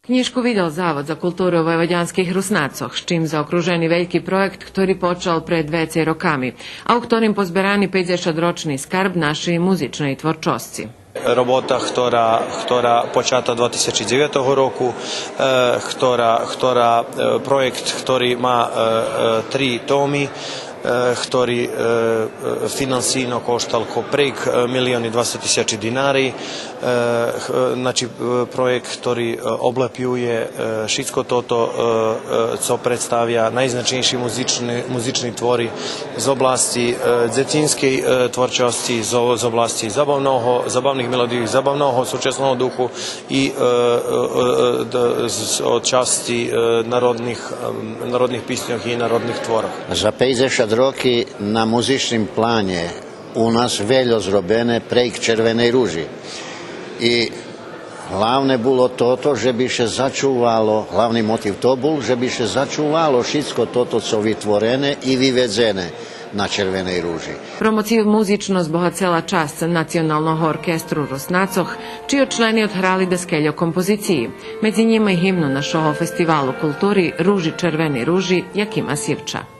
Knižku videl Zavod za kulturu u Vojvođanskih Rusnacoh, s čim zaokruženi veljki projekt, ktorý počal pred 2 rokami, a u ktorým pozberani 50-ročný skarb naši muzičnej tvorčosci. Robota, ktorá počata 2009 roku, projekt, ktorý má 3 tómy, ktorý finansijno koštal prek 1.200.000 dinari. Znači, projekt, ktorý oblepuje všetko toto, co predstavia najznačnejší muzičný tvori z oblasti dzetinskej tvorčosti, z oblasti zabavných melódií, zabavného súčasného duchu i od časti narodných písňoch i narodných tvoroch. Za 50 roky na muzičnim planje u nas veljo zrobene prejk Červenej ruži. I hlavne bilo toto, že bi še začuvalo, hlavni motiv to bol, že bi še začuvalo všetko toto, co vytvorene i vyvedzene na Červenej ruži. Promociju muzično zbohacela čast Nacionalnog orkestru Rusnacoh, čiji členi odhrali deskeljo kompoziciji. Među njima i himnu na šoho festivalu kulturi Ruži Červeni ruži Jakima Sivča.